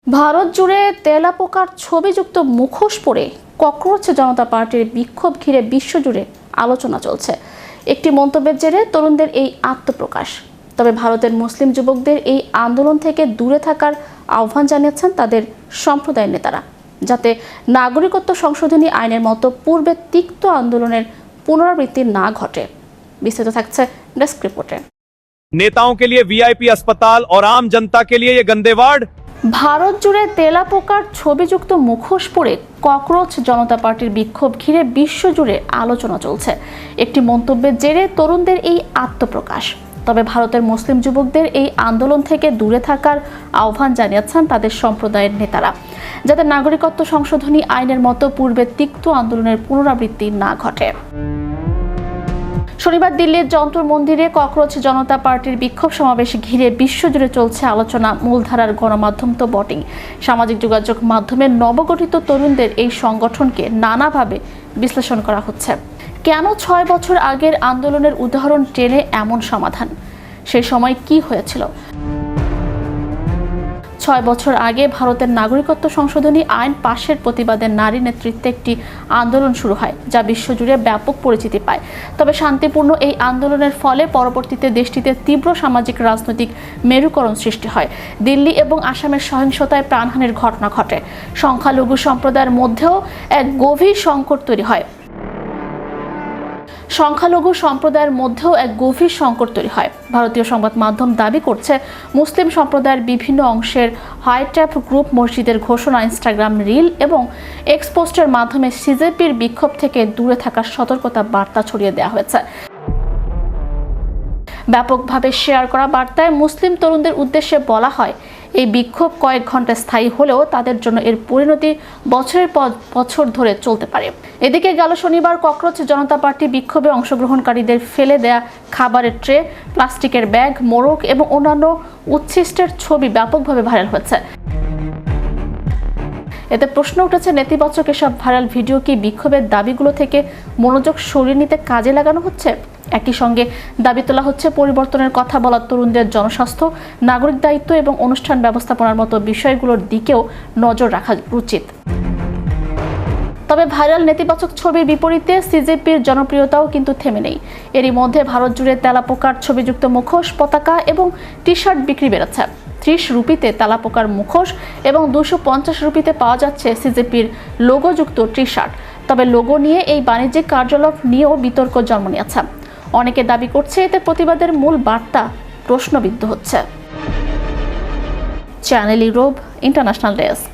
ভারত জুড়ে তেলাপোকার ছবিযুক্ত মুখোশ পরে ককরোচ জনতা পার্টির বিক্ষোভ ঘিরে বিশ্বজুড়ে আলোচনা চলছে। একটি মন্তব্যের জেরে তরুণদের এই আত্মপ্রকাশ। তবে ভারতের মুসলিম যুবকদের এই আন্দোলন থেকে দূরে থাকার আহ্বান জানিয়েছেন তাদের সম্প্রদায়ের নেতারা, যাতে নাগরিকত্ব সংশোধনী আইনের মতো পূর্বে তিক্ত আন্দোলনের পুনরাবৃত্তি না ঘটে। বিস্তারিত থাকছে ডেস্ক রিপোর্টে। नेताओं के लिए वीआईपी अस्पताल और आम जनता के लिए ये गंदे वार्ड। ভারত জুড়ে তেলাপোকার ছবিযুক্ত মুখোশ পরে ককরোচ জনতা পার্টির বিক্ষোভ ঘিরে বিশ্বজুড়ে আলোচনা চলছে। একটি মন্তব্যের জেরে তরুণদের এই আত্মপ্রকাশ। তবে ভারতের মুসলিম যুবকদের এই আন্দোলন থেকে দূরে থাকার আহ্বান জানিয়েছেন তাদের সম্প্রদায়ের নেতারা, যাতে নাগরিকত্ব সংশোধনী আইনের মতো পূর্বে তিক্ত আন্দোলনের পুনরাবৃত্তি না ঘটে। শনিবার দিল্লির যন্তর মন্দিরে ককরোচ জনতা পার্টির বিক্ষোভ সমাবেশ ঘিরে বিশ্বজুড়ে চলছে আলোচনা। মূলধারার গণমাধ্যম তো বটেই, সামাজিক যোগাযোগ মাধ্যমে নবগঠিত তরুণদের এই সংগঠনকে নানাভাবে বিশ্লেষণ করা হচ্ছে। কেন 6 বছর আগের আন্দোলনের উদাহরণ টেনে এমন সমাধান? সেই সময় কি হয়েছিল? 6 বছর আগে ভারতের নাগরিকত্ব সংশোধনী আইন পাশের প্রতিবাদে নারী নেতৃত্বে একটি আন্দোলন শুরু হয়, যা বিশ্বজুড়ে ব্যাপক পরিচিতি পায়। তবে শান্তিপূর্ণ এই আন্দোলনের ফলে পরবর্তীতে দেশটিতে তীব্র সামাজিক রাজনৈতিক মেরুকরণ সৃষ্টি হয়। দিল্লি এবং আসামের সহিংসতায় প্রাণহানির ঘটনা ঘটে। সংখ্যালঘু সম্প্রদায়ের মধ্যেও এক গভীর সংকট তৈরি হয়। ভারতীয় সংবাদ মাধ্যম দাবি করছে, মুসলিম সম্প্রদায়ের বিভিন্ন অংশের হোয়াটসঅ্যাপ গ্রুপ, মসজিদের ঘোষণা, ইনস্টাগ্রাম রিল এবং এক্স পোস্টের মাধ্যমে সিজেপির বিক্ষোভ থেকে দূরে থাকার সতর্কতা বার্তা ছড়িয়ে দেওয়া হয়েছে। ব্যাপকভাবে শেয়ার করা বার্তায় মুসলিম তরুণদের উদ্দেশ্যে বলা হয়, এই বিক্ষোভ কয়েক ঘন্টা স্থায়ী হলেও তাদের জন্য এর পরিণতি বছরের পর বছর ধরে চলতে পারে। এদিকে গেল শনিবার ককরোচ জনতা পার্টি বিক্ষোভে অংশগ্রহণকারীদের ফেলে দেয়া খাবারের ট্রে, প্লাস্টিকের ব্যাগ, মোড়ক এবং অন্যান্য উচ্ছিষ্টের ছবি ব্যাপকভাবে ভাইরাল হয়েছে। এতে প্রশ্ন উঠেছে, নেতিবাচক এসব ভাইরাল ভিডিও কি বিক্ষোভের দাবিগুলো থেকে মনোযোগ সরিয়ে নিতে কাজে লাগানো হচ্ছে? একই সঙ্গে দাবি তোলা হচ্ছে, পরিবর্তনের কথা বলা তরুণদের জনস্বাস্থ্য, নাগরিক দায়িত্ব এবং অনুষ্ঠান ব্যবস্থাপনার মতো বিষয়গুলোর দিকেও নজর রাখা উচিত। তবে ভাইরাল নেতিবাচক ছবির বিপরীতে সিজেপির জনপ্রিয়তাও কিন্তু থেমে নেই। এরই মধ্যে ভারত জুড়ে তেলাপোকার ছবিযুক্ত মুখোশ, পতাকা এবং টি শার্ট বিক্রি বেড়েছে। 30 রুপিতে তেলাপোকার মুখোশ এবং 250 রুপিতে পাওয়া যাচ্ছে সিজেপির লোগোযুক্ত টি শার্ট। তবে লোগো নিয়ে এই বাণিজ্যিক কার্যকলাপ নিয়েও বিতর্ক জন্ম নিয়েছে। অনেকে দাবি করছে, এতে প্রতিবাদের মূল বার্তা প্রশ্নবিদ্ধ হচ্ছে। Channel Europe international desk.